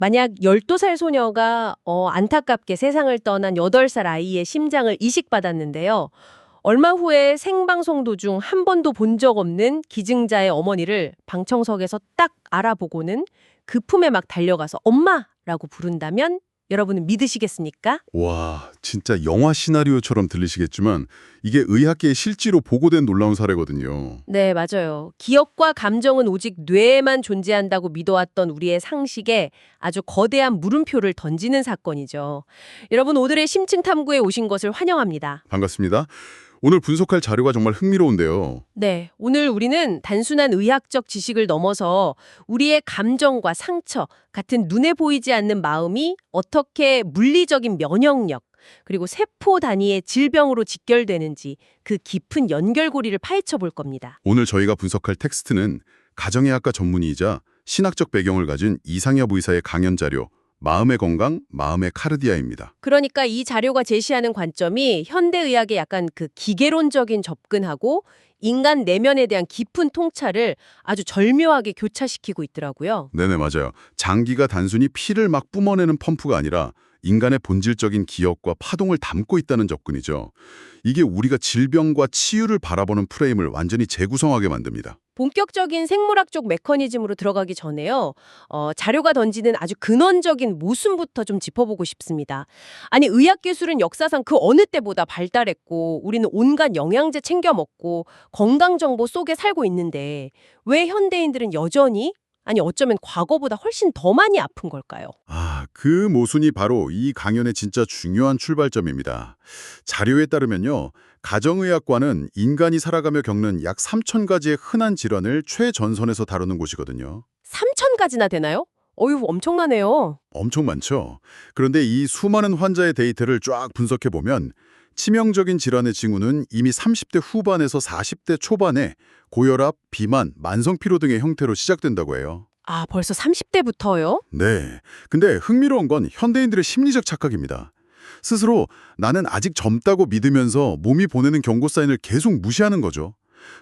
만약 12살 소녀가 안타깝게 세상을 떠난 8살 아이의 심장을 이식받았는데요. 얼마 후에 생방송 도중 한 번도 본 적 없는 기증자의 어머니를 방청석에서 딱 알아보고는 그 품에 막 달려가서 엄마라고 부른다면 여러분은 믿으시겠습니까? 와, 진짜 영화 시나리오처럼 들리시겠지만 이게 의학계에 실제로 보고된 놀라운 사례거든요. 네, 맞아요. 기억과 감정은 오직 뇌에만 존재한다고 믿어왔던 우리의 상식에 아주 거대한 물음표를 던지는 사건이죠. 여러분, 오늘의 심층 탐구에 오신 것을 환영합니다. 반갑습니다. 오늘 분석할 자료가 정말 흥미로운데요. 네, 오늘 우리는 단순한 의학적 지식을 넘어서 우리의 감정과 상처 같은 눈에 보이지 않는 마음이 어떻게 물리적인 면역력, 그리고 세포 단위의 질병으로 직결되는지 그 깊은 연결고리를 파헤쳐 볼 겁니다. 오늘 저희가 분석할 텍스트는 가정의학과 전문의이자 신학적 배경을 가진 이상엽 의사의 강연 자료 마음의 건강, 마음의 카르디아입니다. 그러니까 이 자료가 제시하는 관점이 현대의학의 약간 그 기계론적인 접근하고 인간 내면에 대한 깊은 통찰을 아주 절묘하게 교차시키고 있더라고요. 네네, 맞아요. 장기가 단순히 피를 막 뿜어내는 펌프가 아니라 인간의 본질적인 기억과 파동을 담고 있다는 접근이죠. 이게 우리가 질병과 치유를 바라보는 프레임을 완전히 재구성하게 만듭니다. 본격적인 생물학적 메커니즘으로 들어가기 전에요. 자료가 던지는 아주 근원적인 모순부터 좀 짚어보고 싶습니다. 아니, 의학기술은 역사상 그 어느 때보다 발달했고 우리는 온갖 영양제 챙겨 먹고 건강정보 속에 살고 있는데 왜 현대인들은 여전히, 아니 어쩌면 과거보다 훨씬 더 많이 아픈 걸까요? 그 모순이 바로 이 강연의 진짜 중요한 출발점입니다. 자료에 따르면요, 가정의학과는 인간이 살아가며 겪는 약 3,000가지의 흔한 질환을 최전선에서 다루는 곳이거든요. 3,000가지나 되나요? 어휴, 엄청나네요. 엄청 많죠. 그런데 이 수많은 환자의 데이터를 쫙 분석해보면 치명적인 질환의 징후는 이미 30대 후반에서 40대 초반에 고혈압, 비만, 만성피로 등의 형태로 시작된다고 해요. 아, 벌써 30대부터요? 네. 근데 흥미로운 건 현대인들의 심리적 착각입니다. 스스로 나는 아직 젊다고 믿으면서 몸이 보내는 경고 사인을 계속 무시하는 거죠.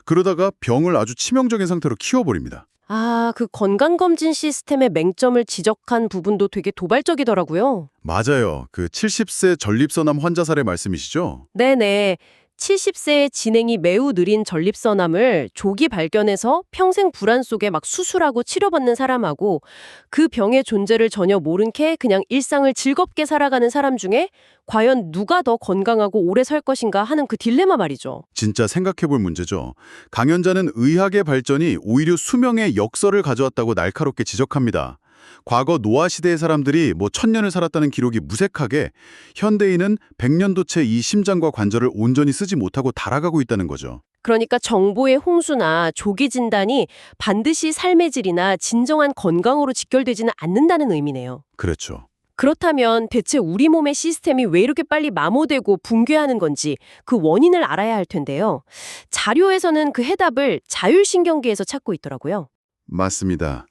그러다가 병을 아주 치명적인 상태로 키워버립니다. 아, 그 건강검진 시스템의 맹점을 지적한 부분도 되게 도발적이더라고요. 맞아요. 그 70세 전립선암 환자 사례 말씀이시죠? 네네. 70세의 진행이 매우 느린 전립선암을 조기 발견해서 평생 불안 속에 막 수술하고 치료받는 사람하고 그 병의 존재를 전혀 모른 채 그냥 일상을 즐겁게 살아가는 사람 중에 과연 누가 더 건강하고 오래 살 것인가 하는 그 딜레마 말이죠. 진짜 생각해볼 문제죠. 강연자는 의학의 발전이 오히려 수명의 역설을 가져왔다고 날카롭게 지적합니다. 과거 노아 시대의 사람들이 1000년을 살았다는 기록이 무색하게 현대인은 100년도 채 이 심장과 관절을 온전히 쓰지 못하고 달아가고 있다는 거죠. 그러니까 정보의 홍수나 조기 진단이 반드시 삶의 질이나 진정한 건강으로 직결되지는 않는다는 의미네요. 그렇죠. 그렇다면 대체 우리 몸의 시스템이 왜 이렇게 빨리 마모되고 붕괴하는 건지 그 원인을 알아야 할 텐데요. 자료에서는 그 해답을 자율신경계에서 찾고 있더라고요. 맞습니다.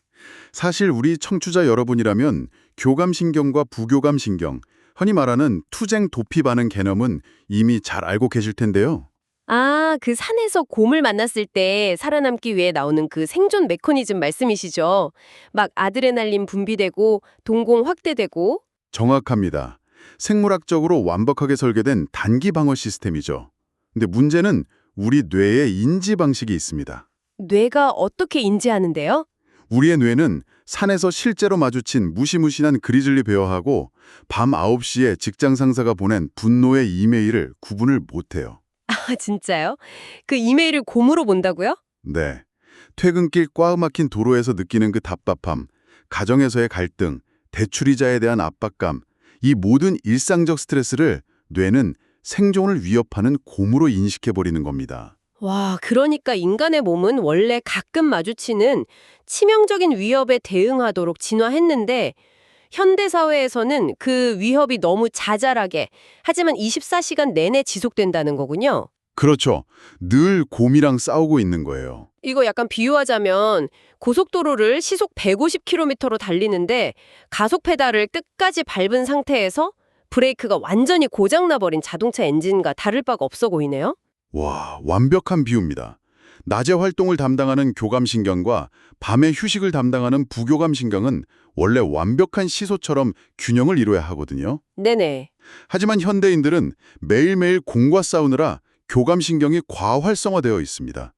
사실 우리 청취자 여러분이라면 교감신경과 부교감신경, 흔히 말하는 투쟁 도피 반응 개념은 이미 잘 알고 계실 텐데요. 아, 그 산에서 곰을 만났을 때 살아남기 위해 나오는 그 생존 메커니즘 말씀이시죠? 막 아드레날린 분비되고 동공 확대되고. 정확합니다. 생물학적으로 완벽하게 설계된 단기 방어 시스템이죠. 근데 문제는 우리 뇌의 인지 방식이 있습니다. 뇌가 어떻게 인지하는데요? 우리의 뇌는 산에서 실제로 마주친 무시무시한 그리즐리 베어하고 밤 9시에 직장 상사가 보낸 분노의 이메일을 구분을 못해요. 아, 진짜요? 그 이메일을 곰으로 본다고요? 네. 퇴근길 꽉 막힌 도로에서 느끼는 그 답답함, 가정에서의 갈등, 대출이자에 대한 압박감, 이 모든 일상적 스트레스를 뇌는 생존을 위협하는 곰으로 인식해버리는 겁니다. 와, 그러니까 인간의 몸은 원래 가끔 마주치는 치명적인 위협에 대응하도록 진화했는데 현대사회에서는 그 위협이 너무 자잘하게 하지만 24시간 내내 지속된다는 거군요. 그렇죠. 늘 곰이랑 싸우고 있는 거예요. 이거 약간 비유하자면 고속도로를 시속 150km로 달리는데 가속 페달을 끝까지 밟은 상태에서 브레이크가 완전히 고장나버린 자동차 엔진과 다를 바가 없어 보이네요. 와, 완벽한 비유입니다. 낮에 활동을 담당하는 교감신경과 밤에 휴식을 담당하는 부교감신경은 원래 완벽한 시소처럼 균형을 이뤄야 하거든요. 네네. 하지만 현대인들은 매일매일 공과 싸우느라 교감신경이 과활성화되어 있습니다.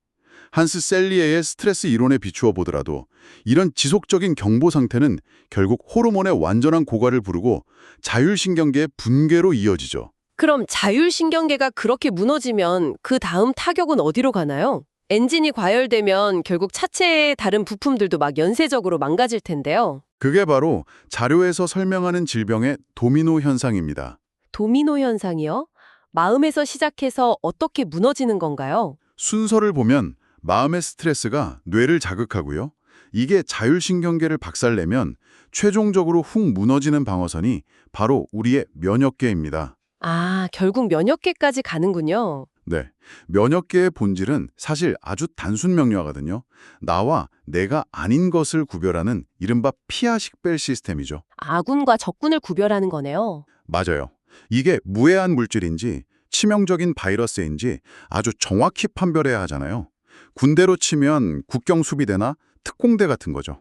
한스 셀리에의 스트레스 이론에 비추어 보더라도 이런 지속적인 경보 상태는 결국 호르몬의 완전한 고갈을 부르고 자율신경계의 붕괴로 이어지죠. 그럼 자율신경계가 그렇게 무너지면 그 다음 타격은 어디로 가나요? 엔진이 과열되면 결국 차체의 다른 부품들도 막 연쇄적으로 망가질 텐데요. 그게 바로 자료에서 설명하는 질병의 도미노 현상입니다. 도미노 현상이요? 마음에서 시작해서 어떻게 무너지는 건가요? 순서를 보면 마음의 스트레스가 뇌를 자극하고요. 이게 자율신경계를 박살내면 최종적으로 훅 무너지는 방어선이 바로 우리의 면역계입니다. 아, 결국 면역계까지 가는군요. 네, 면역계의 본질은 사실 아주 단순 명료하거든요. 나와 내가 아닌 것을 구별하는 이른바 피하 식별 시스템이죠. 아군과 적군을 구별하는 거네요. 맞아요. 이게 무해한 물질인지 치명적인 바이러스인지 아주 정확히 판별해야 하잖아요. 군대로 치면 국경수비대나 특공대 같은 거죠.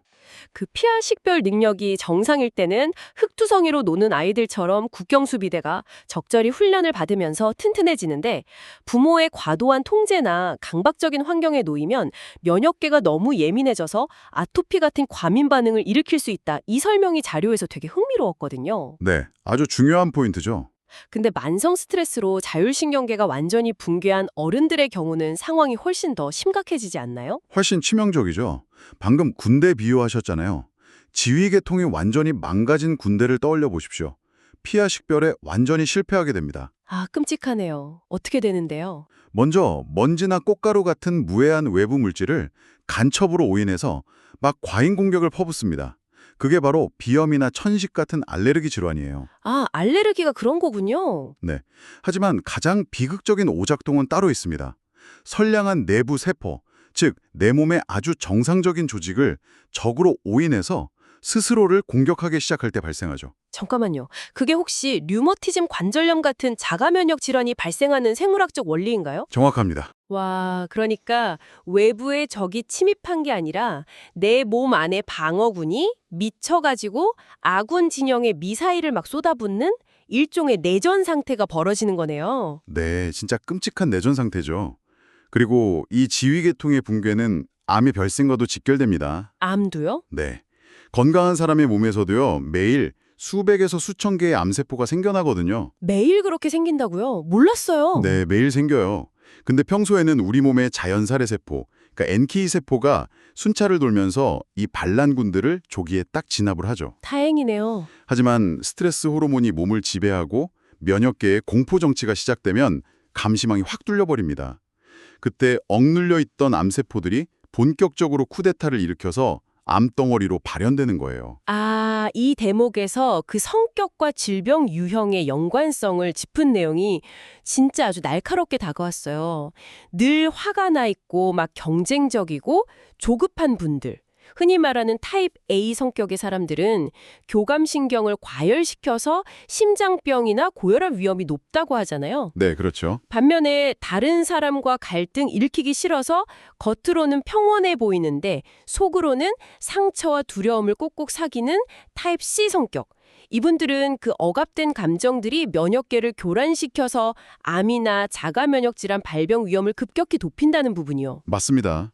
그 피하 식별 능력이 정상일 때는 흑투성이로 노는 아이들처럼 국경수비대가 적절히 훈련을 받으면서 튼튼해지는데 부모의 과도한 통제나 강박적인 환경에 놓이면 면역계가 너무 예민해져서 아토피 같은 과민 반응을 일으킬 수 있다. 이 설명이 자료에서 되게 흥미로웠거든요. 네, 아주 중요한 포인트죠. 근데 만성 스트레스로 자율신경계가 완전히 붕괴한 어른들의 경우는 상황이 훨씬 더 심각해지지 않나요? 훨씬 치명적이죠. 방금 군대 비유하셨잖아요. 지휘계통이 완전히 망가진 군대를 떠올려 보십시오. 피하 식별에 완전히 실패하게 됩니다. 아, 끔찍하네요. 어떻게 되는데요? 먼저 먼지나 꽃가루 같은 무해한 외부 물질을 간첩으로 오인해서 막 과잉 공격을 퍼붓습니다. 그게 바로 비염이나 천식 같은 알레르기 질환이에요. 아, 알레르기가 그런 거군요. 네. 하지만 가장 비극적인 오작동은 따로 있습니다. 선량한 내부 세포, 즉 내 몸의 아주 정상적인 조직을 적으로 오인해서 스스로를 공격하기 시작할 때 발생하죠. 잠깐만요. 그게 혹시 류머티즘 관절염 같은 자가 면역 질환이 발생하는 생물학적 원리인가요? 정확합니다. 와, 그러니까 외부의 적이 침입한 게 아니라 내 몸 안에 방어군이 미쳐가지고 아군 진영에 미사일을 막 쏟아붓는 일종의 내전 상태가 벌어지는 거네요. 네, 진짜 끔찍한 내전 상태죠. 그리고 이 지휘계통의 붕괴는 암의 발생과도 직결됩니다. 암도요? 네. 건강한 사람의 몸에서도요, 매일 수백에서 수천 개의 암세포가 생겨나거든요. 매일 그렇게 생긴다고요? 몰랐어요. 네, 매일 생겨요. 근데 평소에는 우리 몸의 자연살해 세포, 그러니까 NK 세포가 순찰을 돌면서 이 반란군들을 조기에 딱 진압을 하죠. 다행이네요. 하지만 스트레스 호르몬이 몸을 지배하고 면역계의 공포 정치가 시작되면 감시망이 확 뚫려버립니다. 그때 억눌려 있던 암세포들이 본격적으로 쿠데타를 일으켜서 암덩어리로 발현되는 거예요. 아, 이 대목에서 그 성격과 질병 유형의 연관성을 짚은 내용이 진짜 아주 날카롭게 다가왔어요. 늘 화가 나 있고 막 경쟁적이고 조급한 분들. 흔히 말하는 타입 A 성격의 사람들은 교감신경을 과열시켜서 심장병이나 고혈압 위험이 높다고 하잖아요. 네, 그렇죠. 반면에 다른 사람과 갈등 일으키기 싫어서 겉으로는 평온해 보이는데 속으로는 상처와 두려움을 꼭꼭 사귀는 타입 C 성격. 이분들은 그 억압된 감정들이 면역계를 교란시켜서 암이나 자가 면역 질환 발병 위험을 급격히 높인다는 부분이요. 맞습니다.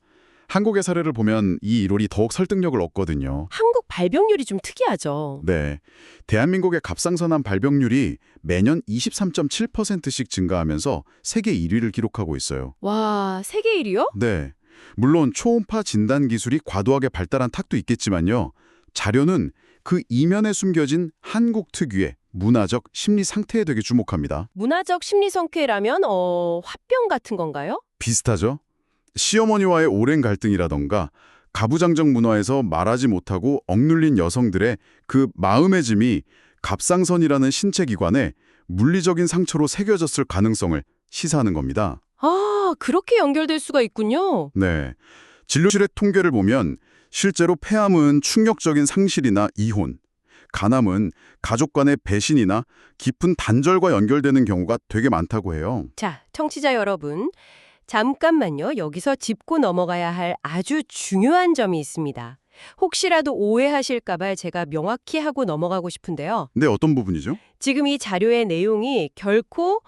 한국의 사례를 보면 이 이론이 더욱 설득력을 얻거든요. 한국 발병률이 좀 특이하죠. 네. 대한민국의 갑상선암 발병률이 매년 23.7%씩 증가하면서 세계 1위를 기록하고 있어요. 와, 세계 1위요? 네. 물론 초음파 진단 기술이 과도하게 발달한 탁도 있겠지만요. 자료는 그 이면에 숨겨진 한국 특유의 문화적 심리 상태에 되게 주목합니다. 문화적 심리 성쾌라면 화병 같은 건가요? 비슷하죠? 시어머니와의 오랜 갈등이라던가 가부장적 문화에서 말하지 못하고 억눌린 여성들의 그 마음의 짐이 갑상선이라는 신체 기관에 물리적인 상처로 새겨졌을 가능성을 시사하는 겁니다. 아, 그렇게 연결될 수가 있군요. 네. 진료실의 통계를 보면 실제로 폐암은 충격적인 상실이나 이혼, 간암은 가족 간의 배신이나 깊은 단절과 연결되는 경우가 되게 많다고 해요. 자, 청취자 여러분. 잠깐만요. 여기서 짚고 넘어가야 할 아주 중요한 점이 있습니다. 혹시라도 오해하실까봐 제가 명확히 하고 넘어가고 싶은데요. 네, 어떤 부분이죠? 지금 이 자료의 내용이 결코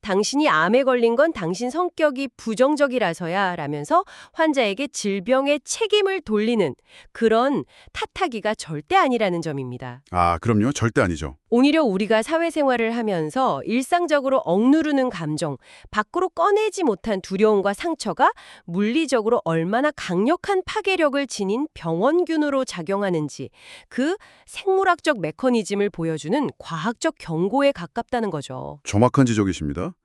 당신이 암에 걸린 건 당신 성격이 부정적이라서야 라면서 환자에게 질병의 책임을 돌리는 그런 탓하기가 절대 아니라는 점입니다. 아, 그럼요. 절대 아니죠. 오히려 우리가 사회생활을 하면서 일상적으로 억누르는 감정, 밖으로 꺼내지 못한 두려움과 상처가 물리적으로 얼마나 강력한 파괴력을 지닌 병원균으로 작용하는지 그 생물학적 메커니즘을 보여주는 과학적 경고에 가깝다는 거죠. 정확한 지적이십니다.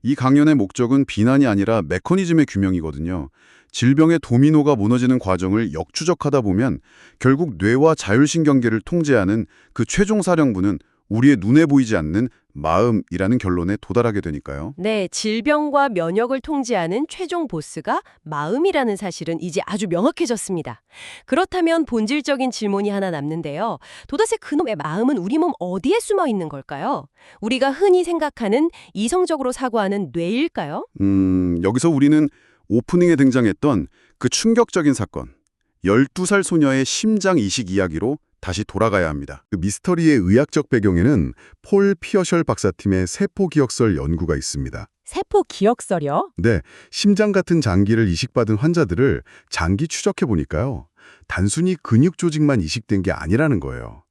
이 강연의 목적은 비난이 아니라 메커니즘의 규명이거든요. 질병의 도미노가 무너지는 과정을 역추적하다 보면 결국 뇌와 자율신경계를 통제하는 그 최종 사령부는 우리의 눈에 보이지 않는 마음이라는 결론에 도달하게 되니까요. 네, 질병과 면역을 통제하는 최종 보스가 마음이라는 사실은 이제 아주 명확해졌습니다. 그렇다면 본질적인 질문이 하나 남는데요. 도대체 그놈의 마음은 우리 몸 어디에 숨어 있는 걸까요? 우리가 흔히 생각하는 이성적으로 사고하는 뇌일까요? 여기서 우리는 오프닝에 등장했던 그 충격적인 사건, 12살 소녀의 심장 이식 이야기로 다시 돌아가야 합니다. 그 미스터리의 의학적 배경에는 폴 피어셜 박사팀의 세포기억설 연구가 있습니다. 세포 기억설이요? 네, 심장 같은 장기를 이식받은 환자들을 장기 추적해 보니까요. 단순히 근육 조직만 이식된 게 아니라는 거예요.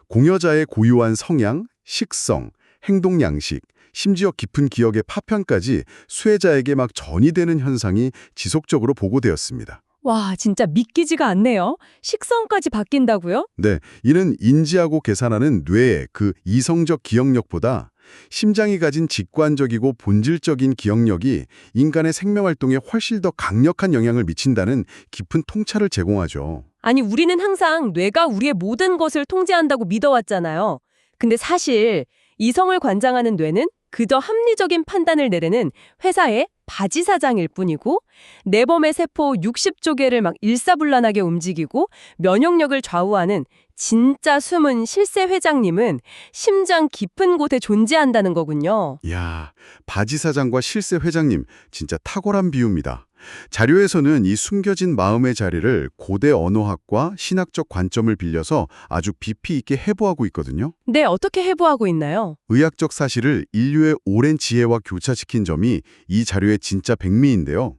공여자의 고유한 성향, 식성, 행동 양식, 심지어 깊은 기억의 파편까지 수혜자에게 막 전이되는 현상이 지속적으로 보고되었습니다. 와, 진짜 믿기지가 않네요. 식성까지 바뀐다고요? 네, 이는 인지하고 계산하는 뇌의 그 이성적 기억력보다 심장이 가진 직관적이고 본질적인 기억력이 인간의 생명활동에 훨씬 더 강력한 영향을 미친다는 깊은 통찰을 제공하죠. 아니, 우리는 항상 뇌가 우리의 모든 것을 통제한다고 믿어왔잖아요. 근데 사실 이성을 관장하는 뇌는 그저 합리적인 판단을 내리는 회사의 바지사장일 뿐이고 내범의 세포 60조 개를 막 일사불란하게 움직이고 면역력을 좌우하는 진짜 숨은 실세 회장님은 심장 깊은 곳에 존재한다는 거군요. 이야, 바지사장과 실세 회장님, 진짜 탁월한 비유입니다. 자료에서는 이 숨겨진 마음의 자리를 고대 언어학과 신학적 관점을 빌려서 아주 깊이 있게 해부하고 있거든요. 네, 어떻게 해부하고 있나요? 의학적 사실을 인류의 오랜 지혜와 교차시킨 점이 이 자료의 진짜 백미인데요.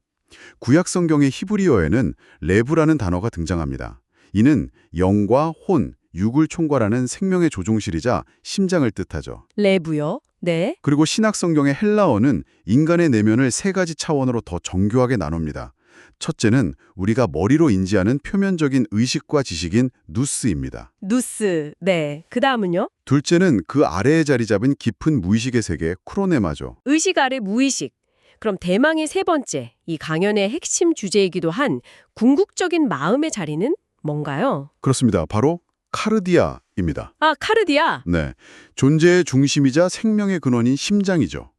구약 성경의 히브리어에는 레브라는 단어가 등장합니다. 이는 영과 혼, 육을 총괄하는 생명의 조종실이자 심장을 뜻하죠. 레부요? 네. 그리고 신약 성경의 헬라어는 인간의 내면을 세 가지 차원으로 더 정교하게 나눕니다. 첫째는 우리가 머리로 인지하는 표면적인 의식과 지식인 누스입니다. 누스. 네. 그 다음은요? 둘째는 그 아래에 자리 잡은 깊은 무의식의 세계 크로네마죠. 의식 아래 무의식. 그럼 대망의 세 번째, 이 강연의 핵심 주제이기도 한 궁극적인 마음의 자리는 뭔가요? 그렇습니다. 바로 카르디아입니다. 아, 카르디아. 네, 존재의 중심이자 생명의 근원인 심장이죠.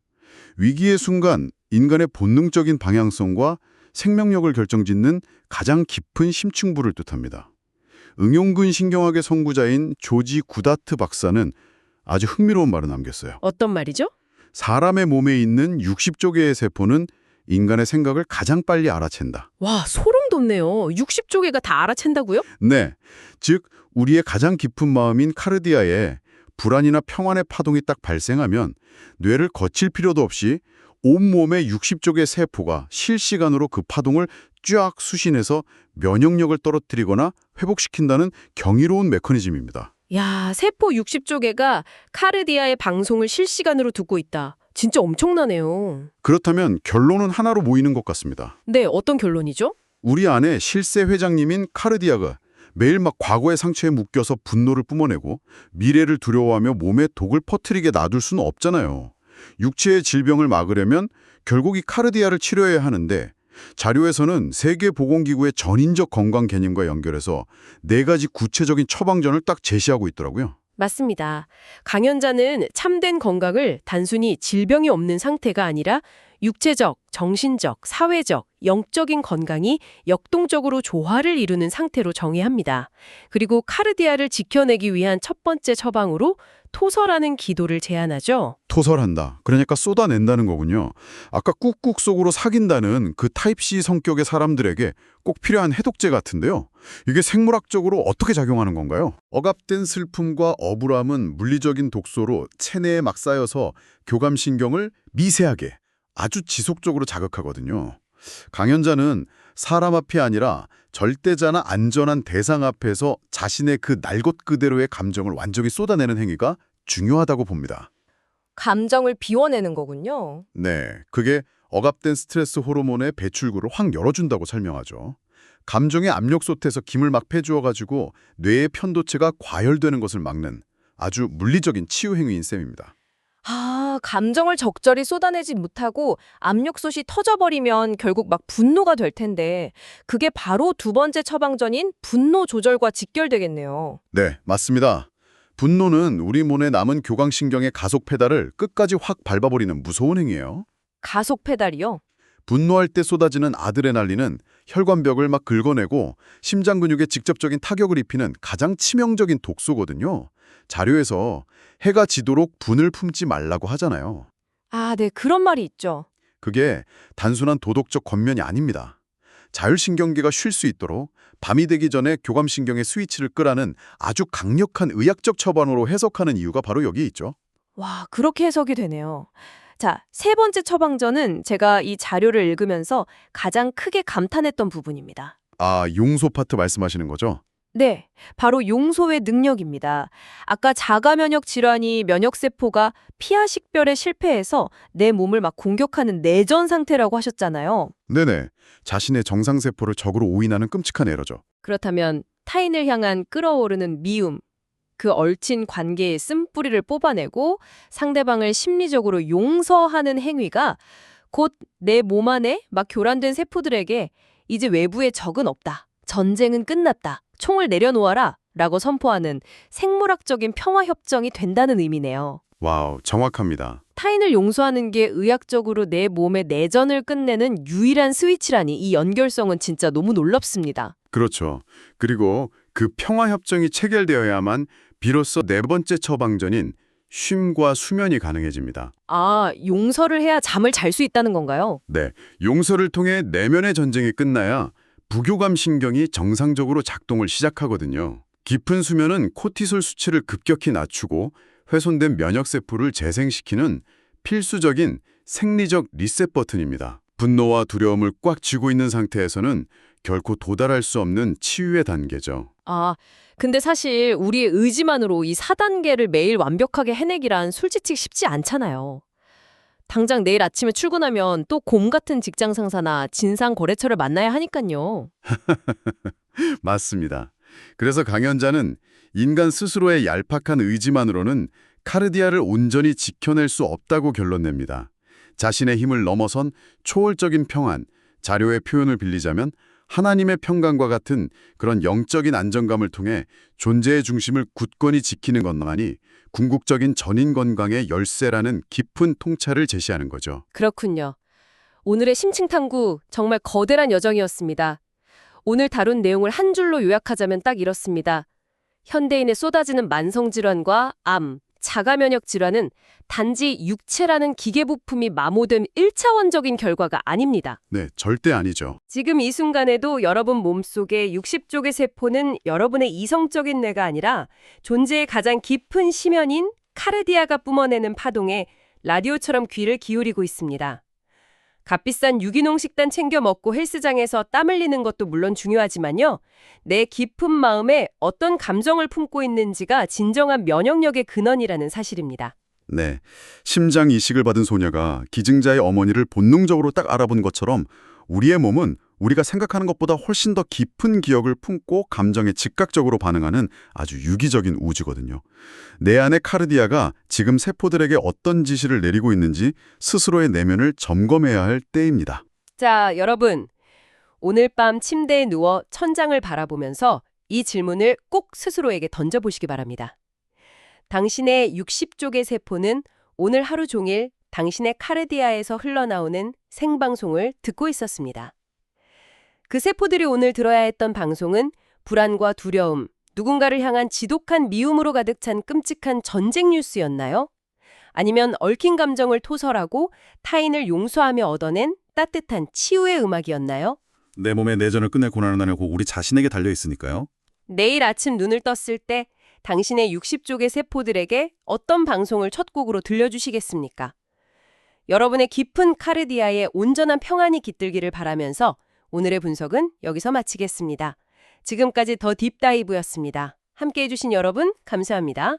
위기의 순간 인간의 본능적인 방향성과 생명력을 결정짓는 가장 깊은 심층부를 뜻합니다. 응용근 신경학의 선구자인 조지 구다트 박사는 아주 흥미로운 말을 남겼어요. 어떤 말이죠? 사람의 몸에 있는 60조 개의 세포는 인간의 생각을 가장 빨리 알아챈다. 와, 소름 돋네요. 60조 개가 다 알아챈다고요? 네, 즉 우리의 가장 깊은 마음인 카르디아에 불안이나 평안의 파동이 딱 발생하면 뇌를 거칠 필요도 없이 온몸의 60조 개 세포가 실시간으로 그 파동을 쫙 수신해서 면역력을 떨어뜨리거나 회복시킨다는 경이로운 메커니즘입니다. 야, 세포 60조 개가 카르디아의 방송을 실시간으로 듣고 있다. 진짜 엄청나네요. 그렇다면 결론은 하나로 모이는 것 같습니다. 네, 어떤 결론이죠? 우리 안에 실세 회장님인 카르디아가 매일 막 과거의 상처에 묶여서 분노를 뿜어내고 미래를 두려워하며 몸에 독을 퍼뜨리게 놔둘 수는 없잖아요. 육체의 질병을 막으려면 결국 이 카르디아를 치료해야 하는데 자료에서는 세계보건기구의 전인적 건강 개념과 연결해서 4가지 구체적인 처방전을 딱 제시하고 있더라고요. 맞습니다. 강연자는 참된 건강을 단순히 질병이 없는 상태가 아니라 육체적, 정신적, 사회적 영적인 건강이 역동적으로 조화를 이루는 상태로 정의합니다. 그리고 카르디아를 지켜내기 위한 첫 번째 처방으로 토설하는 기도를 제안하죠. 토설한다. 그러니까 쏟아낸다는 거군요. 아까 꾹꾹 속으로 사귄다는 그 타입 C 성격의 사람들에게 꼭 필요한 해독제 같은데요. 이게 생물학적으로 어떻게 작용하는 건가요? 억압된 슬픔과 억울함은 물리적인 독소로 체내에 막 쌓여서 교감신경을 미세하게 아주 지속적으로 자극하거든요. 강연자는 사람 앞이 아니라 절대자나 안전한 대상 앞에서 자신의 그 날 것 그대로의 감정을 완전히 쏟아내는 행위가 중요하다고 봅니다. 감정을 비워내는 거군요. 네, 그게 억압된 스트레스 호르몬의 배출구를 확 열어준다고 설명하죠. 감정의 압력 솥에서 김을 막 패주어가지고 뇌의 편도체가 과열되는 것을 막는 아주 물리적인 치유 행위인 셈입니다. 아, 감정을 적절히 쏟아내지 못하고 압력솥이 터져버리면 결국 막 분노가 될 텐데 그게 바로 두 번째 처방전인 분노 조절과 직결되겠네요. 네, 맞습니다. 분노는 우리 몸에 남은 교감신경의 가속 페달을 끝까지 확 밟아버리는 무서운 행위예요. 가속 페달이요? 분노할 때 쏟아지는 아드레날린은 혈관벽을 막 긁어내고 심장 근육에 직접적인 타격을 입히는 가장 치명적인 독소거든요. 자료에서 해가 지도록 분을 품지 말라고 하잖아요. 아, 네, 그런 말이 있죠. 그게 단순한 도덕적 권면이 아닙니다. 자율신경계가 쉴 수 있도록 밤이 되기 전에 교감신경의 스위치를 끄라는 아주 강력한 의학적 처방으로 해석하는 이유가 바로 여기에 있죠. 와, 그렇게 해석이 되네요. 자, 세 번째 처방전은 제가 이 자료를 읽으면서 가장 크게 감탄했던 부분입니다. 아, 용소 파트 말씀하시는 거죠? 네, 바로 용소의 능력입니다. 아까 자가면역 질환이 면역세포가 피하 식별에 실패해서 내 몸을 막 공격하는 내전 상태라고 하셨잖아요. 네네. 자신의 정상세포를 적으로 오인하는 끔찍한 에러죠. 그렇다면 타인을 향한 끓어오르는 미움, 그 얽힌 관계의 쓴뿌리를 뽑아내고 상대방을 심리적으로 용서하는 행위가 곧 내 몸 안에 막 교란된 세포들에게 이제 외부의 적은 없다. 전쟁은 끝났다. 총을 내려놓아라. 라고 선포하는 생물학적인 평화협정이 된다는 의미네요. 와우, 정확합니다. 타인을 용서하는 게 의학적으로 내 몸의 내전을 끝내는 유일한 스위치라니 이 연결성은 진짜 너무 놀랍습니다. 그렇죠. 그리고 그 평화협정이 체결되어야만 비로소 네 번째 처방전인 쉼과 수면이 가능해집니다. 아, 용서를 해야 잠을 잘 수 있다는 건가요? 네, 용서를 통해 내면의 전쟁이 끝나야 부교감 신경이 정상적으로 작동을 시작하거든요. 깊은 수면은 코티솔 수치를 급격히 낮추고 훼손된 면역세포를 재생시키는 필수적인 생리적 리셋 버튼입니다. 분노와 두려움을 꽉 쥐고 있는 상태에서는 결코 도달할 수 없는 치유의 단계죠. 아, 근데 사실 우리의 의지만으로 이 4단계를 매일 완벽하게 해내기란 솔직히 쉽지 않잖아요. 당장 내일 아침에 출근하면 또 곰 같은 직장 상사나 진상 거래처를 만나야 하니까요. 맞습니다. 그래서 강연자는 인간 스스로의 얄팍한 의지만으로는 카르디아를 온전히 지켜낼 수 없다고 결론냅니다. 자신의 힘을 넘어선 초월적인 평안, 자료의 표현을 빌리자면 하나님의 평강과 같은 그런 영적인 안정감을 통해 존재의 중심을 굳건히 지키는 것만이 궁극적인 전인 건강의 열쇠라는 깊은 통찰을 제시하는 거죠. 그렇군요. 오늘의 심층탐구 정말 거대한 여정이었습니다. 오늘 다룬 내용을 한 줄로 요약하자면 딱 이렇습니다. 현대인의 쏟아지는 만성질환과 암, 자가면역 질환은 단지 육체라는 기계부품이 마모된 1차원적인 결과가 아닙니다. 네, 절대 아니죠. 지금 이 순간에도 여러분 몸속의 60쪽의 세포는 여러분의 이성적인 뇌가 아니라 존재의 가장 깊은 심연인 카르디아가 뿜어내는 파동에 라디오처럼 귀를 기울이고 있습니다. 값비싼 유기농 식단 챙겨 먹고 헬스장에서 땀 흘리는 것도 물론 중요하지만요. 내 깊은 마음에 어떤 감정을 품고 있는지가 진정한 면역력의 근원이라는 사실입니다. 네, 심장 이식을 받은 소녀가 기증자의 어머니를 본능적으로 딱 알아본 것처럼 우리의 몸은 우리가 생각하는 것보다 훨씬 더 깊은 기억을 품고 감정에 즉각적으로 반응하는 아주 유기적인 우주거든요. 내 안의 카르디아가 지금 세포들에게 어떤 지시를 내리고 있는지 스스로의 내면을 점검해야 할 때입니다. 자, 여러분. 오늘 밤 침대에 누워 천장을 바라보면서 이 질문을 꼭 스스로에게 던져보시기 바랍니다. 당신의 60쪽의 세포는 오늘 하루 종일 당신의 카르디아에서 흘러나오는 생방송을 듣고 있었습니다. 그 세포들이 오늘 들어야 했던 방송은 불안과 두려움, 누군가를 향한 지독한 미움으로 가득 찬 끔찍한 전쟁 뉴스였나요? 아니면 얽힌 감정을 토설하고 타인을 용서하며 얻어낸 따뜻한 치유의 음악이었나요? 내 몸의 내전을 끝낼 고난은 아니고 우리 자신에게 달려 있으니까요. 내일 아침 눈을 떴을 때 당신의 60쪽의 세포들에게 어떤 방송을 첫 곡으로 들려주시겠습니까? 여러분의 깊은 카르디아에 온전한 평안이 깃들기를 바라면서 오늘의 분석은 여기서 마치겠습니다. 지금까지 더 딥다이브였습니다. 함께해 주신 여러분 감사합니다.